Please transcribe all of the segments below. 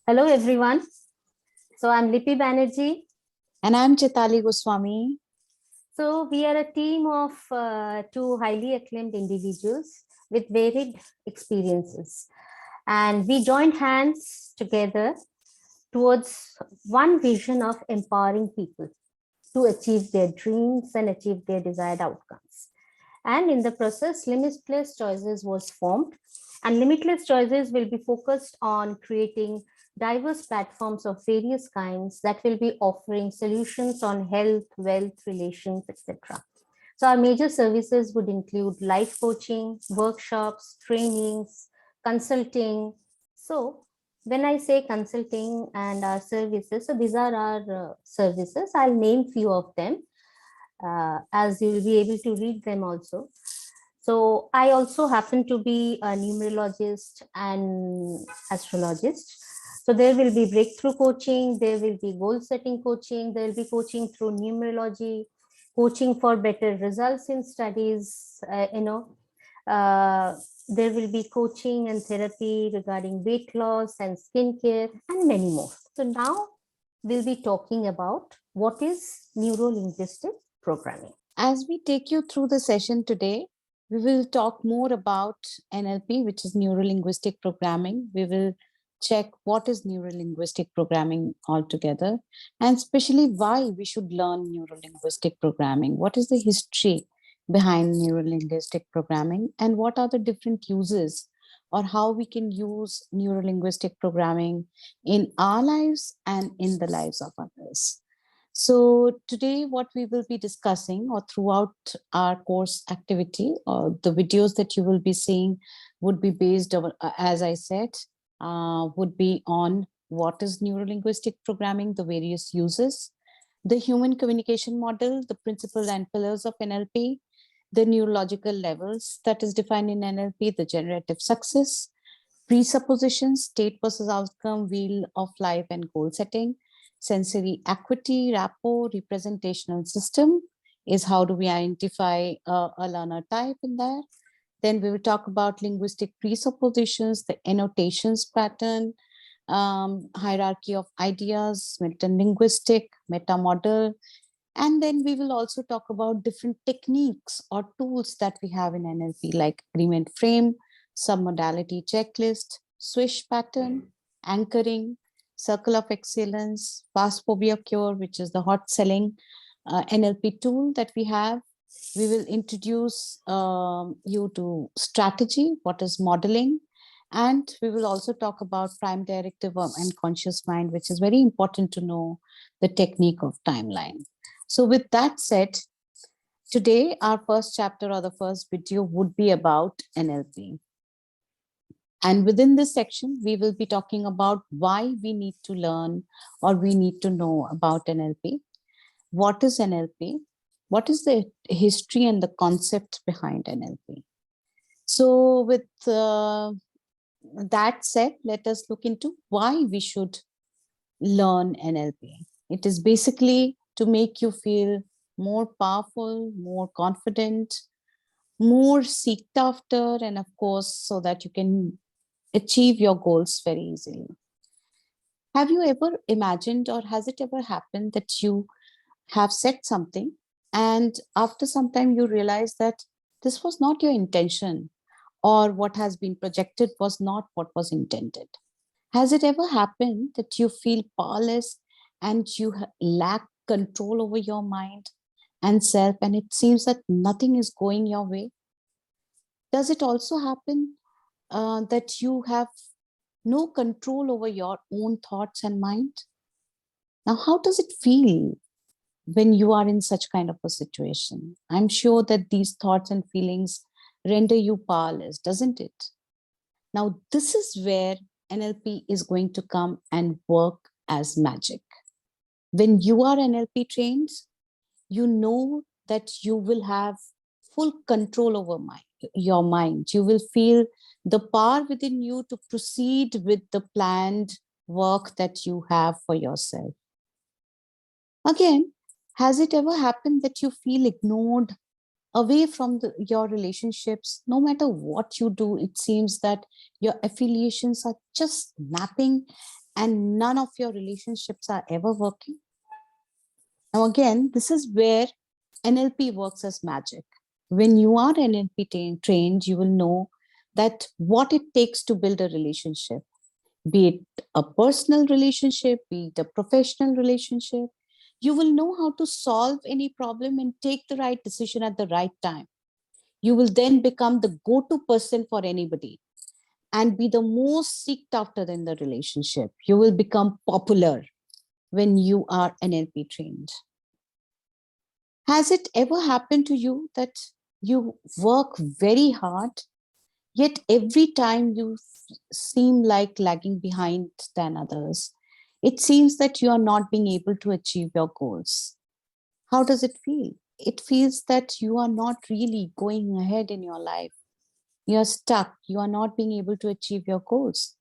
Hello, everyone. So I'm Lipi Banerjee. And I'm Chaitali Goswami. So we are a team of two highly acclaimed individuals with varied experiences. And we joined hands together towards one vision of empowering people to achieve their dreams and achieve their desired outcomes. And in the process, Limitless Choices was formed. And Limitless Choices will be focused on creating diverse platforms of various kinds that will be offering solutions on health, wealth, relations, etc. So our major services would include life coaching, workshops, trainings, consulting. So when I say consulting and our services, so these are our services. I'll name few of them as you will be able to read them also. So I also happen to be a numerologist and astrologist. So there will be breakthrough coaching, there will be goal setting coaching, there will be coaching through numerology, coaching for better results in studies, there will be coaching and therapy regarding weight loss and skincare and many more. So now we'll be talking about what is neuro-linguistic programming. As we take you through the session today, we will talk more about NLP, which is Neuro Linguistic Programming. We will check what is Neuro Linguistic Programming altogether, and especially why we should learn Neuro Linguistic Programming. What is the history behind Neuro Linguistic Programming, and what are the different uses or how we can use Neuro Linguistic Programming in our lives and in the lives of others. So today what we will be discussing, or throughout our course activity, or the videos that you will be seeing would be based on, as I said, would be on what is neurolinguistic programming, the various uses, the human communication model, the principles and pillars of NLP, the neurological levels that is defined in NLP, the generative success, presuppositions, state versus outcome, wheel of life and goal setting, sensory acuity, rapport, representational system is how do we identify a learner type in there. Then we will talk about linguistic presuppositions, the annotations pattern, hierarchy of ideas, meta-linguistic, meta-model. And then we will also talk about different techniques or tools that we have in NLP, like agreement frame, submodality checklist, swish pattern, anchoring, circle of excellence, fast phobia cure, which is the hot selling NLP tool that we have. We will introduce you to strategy, what is modeling, and we will also talk about prime directive and conscious mind, which is very important to know the technique of timeline. So with that said, today our first chapter or the first video would be about NLP. And within this section, we will be talking about why we need to learn or we need to know about NLP. What is NLP? What is the history and the concept behind NLP? So with that said, let us look into why we should learn NLP. It is basically to make you feel more powerful, more confident, more seeked after, and of course, so that you can achieve your goals very easily. Have you ever imagined, or has it ever happened that you have said something and after some time you realize that this was not your intention, or what has been projected was not what was intended? Has it ever happened that you feel powerless and you lack control over your mind and self, and it seems that nothing is going your way? Does it also happen that you have no control over your own thoughts and mind? Now, how does it feel when you are in such kind of a situation? I'm sure that these thoughts and feelings render you powerless, doesn't it? Now, this is where NLP is going to come and work as magic. When you are NLP trained, you know that you will have full control over your mind. You will feel the power within you to proceed with the planned work that you have for yourself. Again, has it ever happened that you feel ignored, away from your relationships? No matter what you do, it seems that your affiliations are just snapping and none of your relationships are ever working? Now, again, this is where NLP works as magic. When you are NLP trained, you will know that what it takes to build a relationship, be it a personal relationship, be it a professional relationship. You will know how to solve any problem and take the right decision at the right time. You will then become the go-to person for anybody and be the most seeked after in the relationship. You will become popular when you are NLP trained. Has it ever happened to you that you work very hard, yet every time you seem like lagging behind than others? It seems that you are not being able to achieve your goals. How does it feel? It feels that you are not really going ahead in your life. You're stuck. You are not being able to achieve your goals.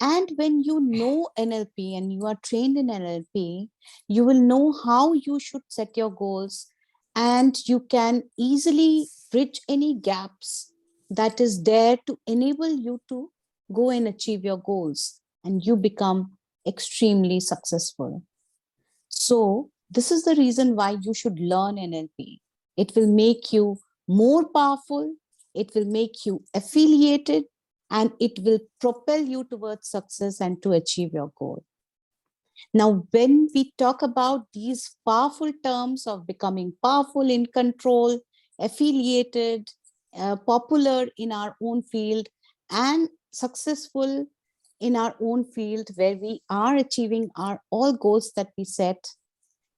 And when you know NLP and you are trained in NLP, you will know how you should set your goals, and you can easily bridge any gaps that is there to enable you to go and achieve your goals, and you become extremely successful. So, this is the reason why you should learn NLP. It will make you more powerful, it will make you affiliated, and it will propel you towards success and to achieve your goal. Now, when we talk about these powerful terms of becoming powerful, in control, affiliated, popular in our own field, and successful in our own field where we are achieving our all goals that we set,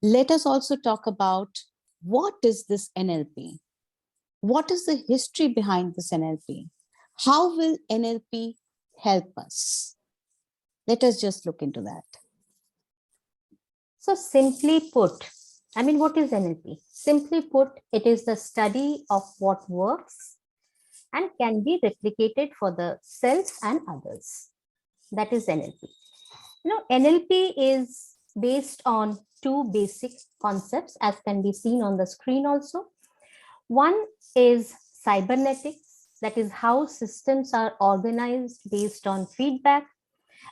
let us also talk about what is this NLP? What is the history behind this NLP? How will NLP help us? Let us just look into that. So simply put, what is NLP? Simply put, it is the study of what works and can be replicated for the self and others. That is NLP. NLP is based on two basic concepts, as can be seen on the screen also. One is cybernetics, that is how systems are organized based on feedback.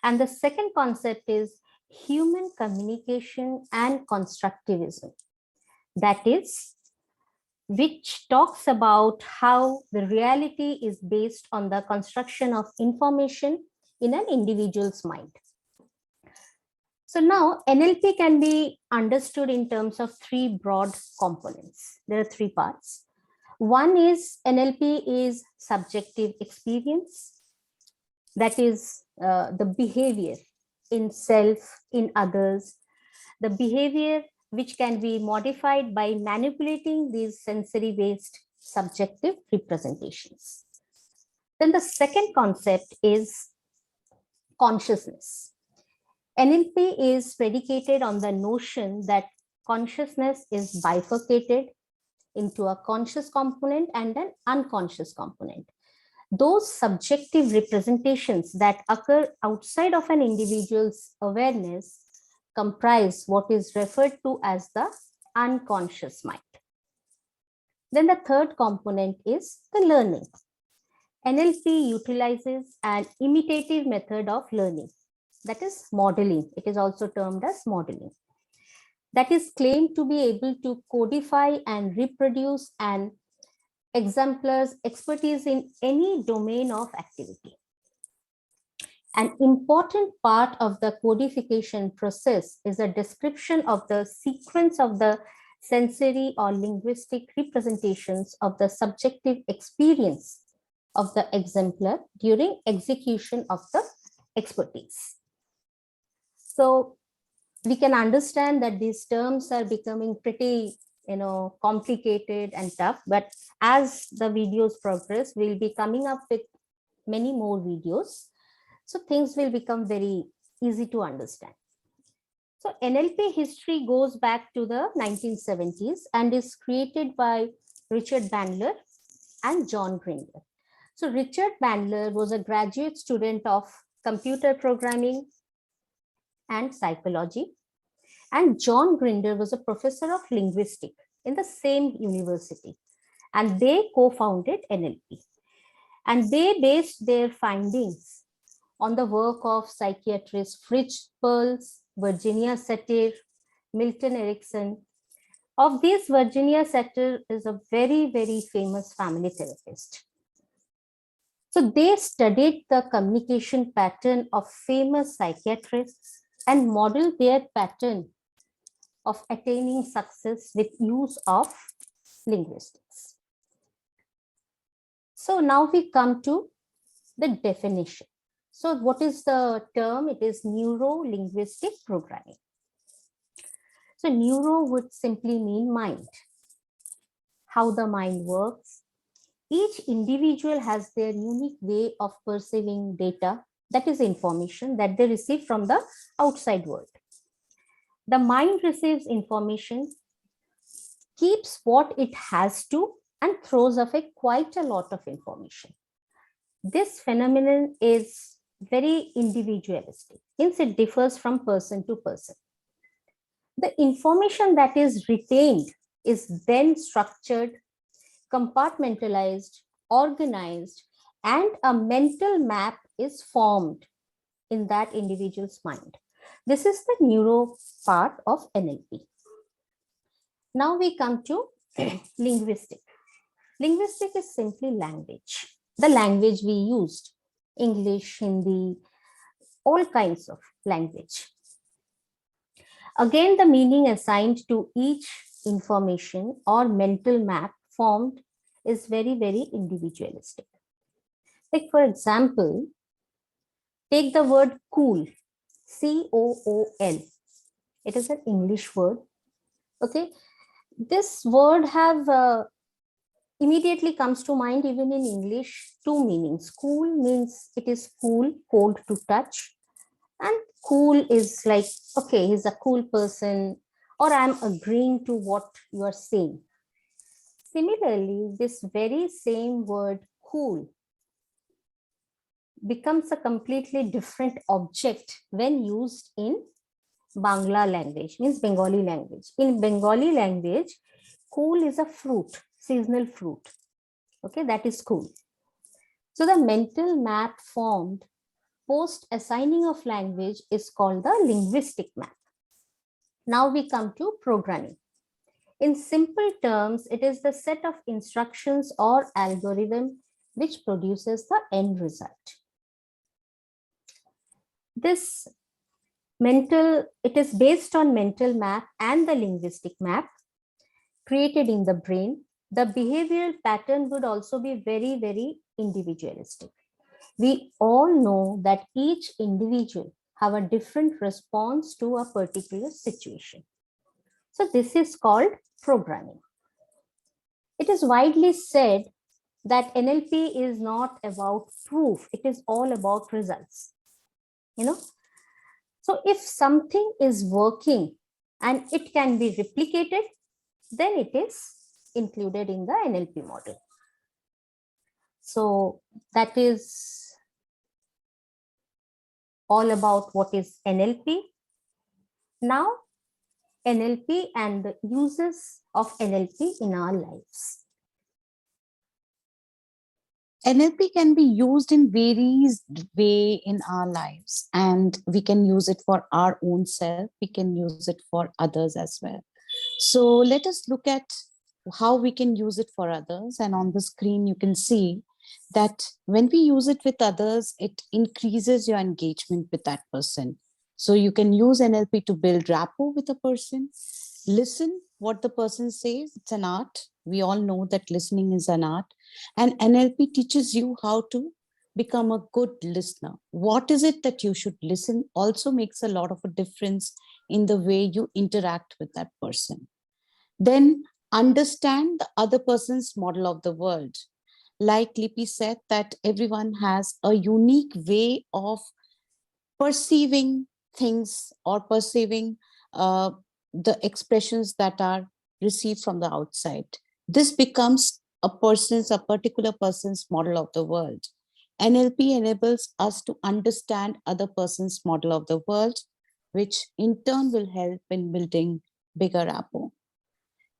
And the second concept is human communication and constructivism, that is, which talks about how the reality is based on the construction of information in an individual's mind. So now NLP can be understood in terms of three broad components. There are three parts. One is NLP is subjective experience, that is the behavior in self, in others, the behavior which can be modified by manipulating these sensory-based subjective representations. Then the second concept is consciousness. NLP is predicated on the notion that consciousness is bifurcated into a conscious component and an unconscious component. Those subjective representations that occur outside of an individual's awareness comprise what is referred to as the unconscious mind. Then the third component is the learning. NLP utilizes an imitative method of learning, that is modeling. It is also termed as modeling. That is claimed to be able to codify and reproduce an exemplar's expertise in any domain of activity. An important part of the codification process is a description of the sequence of the sensory or linguistic representations of the subjective experience of the exemplar during execution of the expertise. So we can understand that these terms are becoming pretty complicated and tough, but as the videos progress, we'll be coming up with many more videos, so things will become very easy to understand. So NLP history goes back to the 1970s and is created by Richard Bandler and John Grinder. So Richard Bandler was a graduate student of computer programming and psychology, and John Grinder was a professor of linguistics in the same university, and they co-founded NLP. And they based their findings on the work of psychiatrists Fritz Perls, Virginia Satir, Milton Erickson. Of these, Virginia Satir is a very, very famous family therapist. So they studied the communication pattern of famous psychiatrists and modeled their pattern of attaining success with use of linguistics. So now we come to the definition. So what is the term? It is neuro-linguistic programming. So neuro would simply mean mind, how the mind works. Each individual has their unique way of perceiving data, that is information that they receive from the outside world. The mind receives information, keeps what it has to, and throws away quite a lot of information. This phenomenon is very individualistic, since it differs from person to person. The information that is retained is then structured, compartmentalized, organized, and a mental map is formed in that individual's mind. This is the neuro part of NLP. Now we come to linguistic. Linguistic is simply language, the language we used, English, Hindi, all kinds of language. Again, the meaning assigned to each information or mental map formed is very, very individualistic. Like, for example, take the word cool, C-O-O-L. It is an English word. Okay, this word have immediately comes to mind, even in English, two meanings. Cool means it is cool, cold to touch, and cool is like, okay, he's a cool person, or I'm agreeing to what you are saying. Similarly, this very same word cool becomes a completely different object when used in Bangla language, means Bengali language. In Bengali language, cool is a fruit, seasonal fruit. Okay, that is cool. So the mental map formed post assigning of language is called the linguistic map. Now we come to programming. In simple terms, it is the set of instructions or algorithm which produces the end result. This it is based on mental map and the linguistic map created in the brain. The behavioral pattern would also be very, very individualistic. We all know that each individual have a different response to a particular situation. So this is called programming. It is widely said that NLP is not about proof, it is all about results. So if something is working and it can be replicated, then it is included in the NLP model. So that is all about what is NLP. Now, NLP and the uses of NLP in our lives. NLP can be used in various way in our lives, and we can use it for our own self. We can use it for others as well. So let us look at how we can use it for others. And on the screen, you can see that when we use it with others, it increases your engagement with that person. So you can use NLP to build rapport with a person, listen what the person says. It's an art. We all know that listening is an art. And NLP teaches you how to become a good listener. What is it that you should listen also makes a lot of a difference in the way you interact with that person. Then understand the other person's model of the world. Like Lipi said, that everyone has a unique way of perceiving things or perceiving the expressions that are received from the outside. This becomes a particular person's model of the world. NLP enables us to understand other person's model of the world, which in turn will help in building bigger rapport.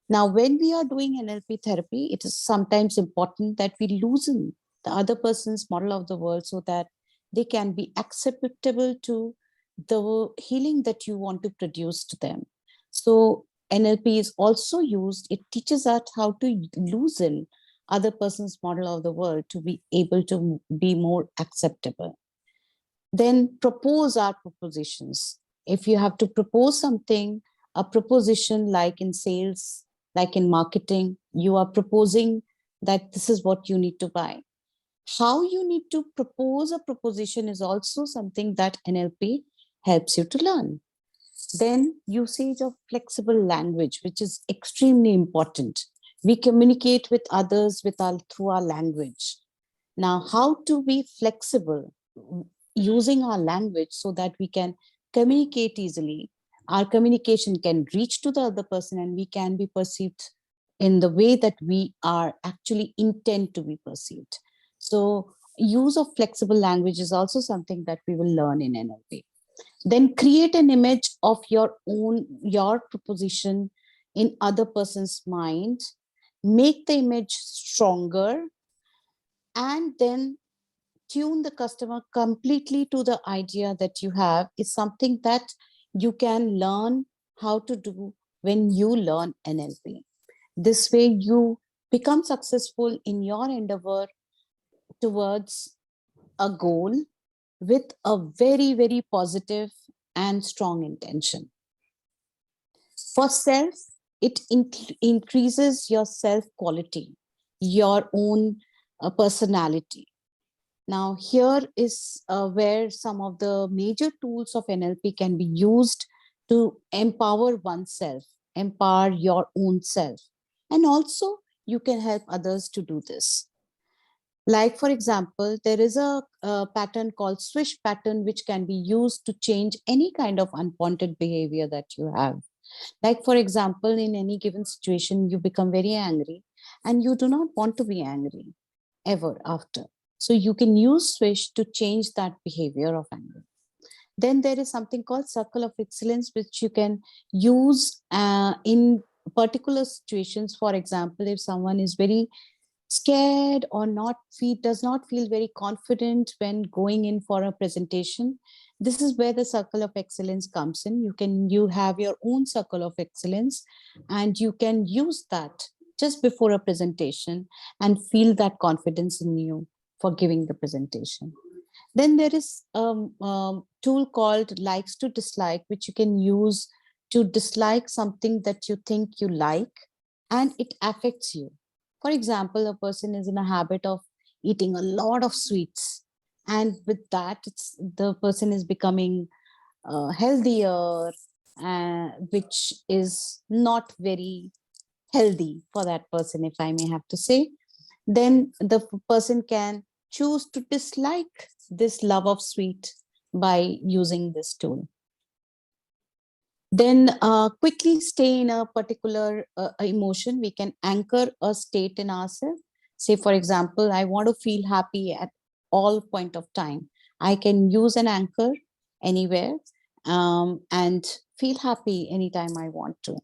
Now, when we are doing NLP therapy, it is sometimes important that we loosen the other person's model of the world so that they can be acceptable to the healing that you want to produce to them. So NLP is also used, it teaches us how to loosen other person's model of the world to be able to be more acceptable. Then propose our propositions. If you have to propose something, a proposition like in sales, like in marketing, you are proposing that this is what you need to buy. How you need to propose a proposition is also something that NLP helps you to learn. Then usage of flexible language, which is extremely important. We communicate with others through our language. Now, how to be flexible using our language so that we can communicate easily? Our communication can reach to the other person and we can be perceived in the way that we are actually intend to be perceived. So use of flexible language is also something that we will learn in NLP. Then create an image of your proposition in other person's mind, make the image stronger, and then tune the customer completely to the idea that you have is something that you can learn how to do when you learn NLP. This way you become successful in your endeavor towards a goal with a very, very positive and strong intention. For self, it increases your self quality, your own personality. Now, here is where some of the major tools of NLP can be used to empower oneself, empower your own self. And also, you can help others to do this. Like, for example, there is a pattern called swish pattern, which can be used to change any kind of unwanted behavior that you have. Like, for example, in any given situation, you become very angry and you do not want to be angry ever after. So you can use swish to change that behavior of anger. Then there is something called circle of excellence, which you can use in particular situations. For example, if someone is very scared or does not feel very confident when going in for a presentation, this is where the circle of excellence comes in. You have your own circle of excellence and you can use that just before a presentation and feel that confidence in you for giving the presentation. Then there is a tool called likes to dislike, which you can use to dislike something that you think you like and it affects you. For example, a person is in a habit of eating a lot of sweets, and with that, the person is becoming healthier, which is not very healthy for that person, if I may have to say. Then the person can choose to dislike this love of sweet by using this tool. Then quickly stay in a particular emotion. We can anchor a state in ourselves. Say, for example, I want to feel happy at all point of time. I can use an anchor anywhere and feel happy anytime I want to.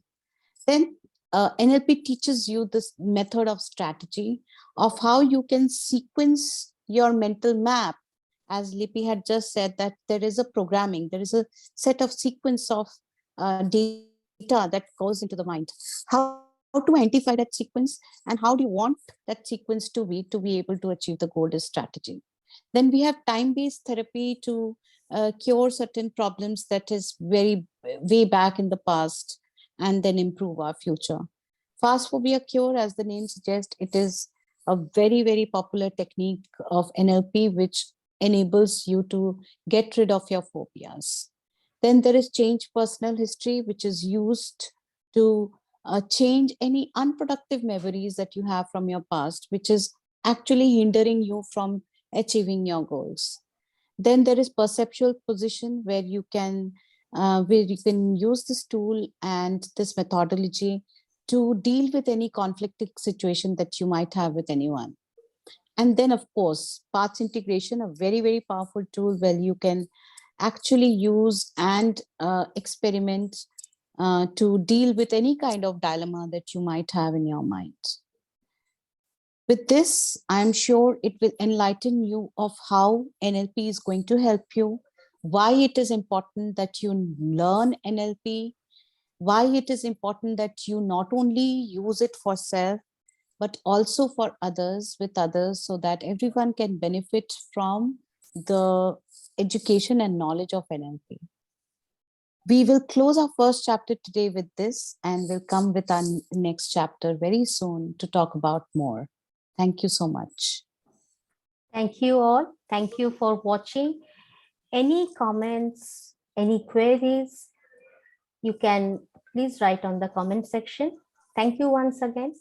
Then NLP teaches you this method of strategy of how you can sequence your mental map. As Lippy had just said, that there is a programming, there is a set of sequence of data that goes into the mind. How to identify that sequence and how do you want that sequence to be able to achieve the goal is strategy. Then we have time-based therapy to cure certain problems that is very way back in the past and then improve our future. Fast phobia cure, as the name suggests, it is a very, very popular technique of NLP, which enables you to get rid of your phobias. Then there is change personal history, which is used to change any unproductive memories that you have from your past, which is actually hindering you from achieving your goals. Then there is perceptual position, where you can use this tool and this methodology to deal with any conflicting situation that you might have with anyone. And then, of course, paths integration, a very, very powerful tool where you can actually use and experiment to deal with any kind of dilemma that you might have in your mind. With this, I'm sure it will enlighten you of how NLP is going to help you, why it is important that you learn NLP, why it is important that you not only use it for self, but also for others, with others, so that everyone can benefit from the education and knowledge of NLP. We will close our first chapter today with this, and we'll come with our next chapter very soon to talk about more. Thank you so much. Thank you all. Thank you for watching. Any comments, any queries, you can please write on the comment section. Thank you once again.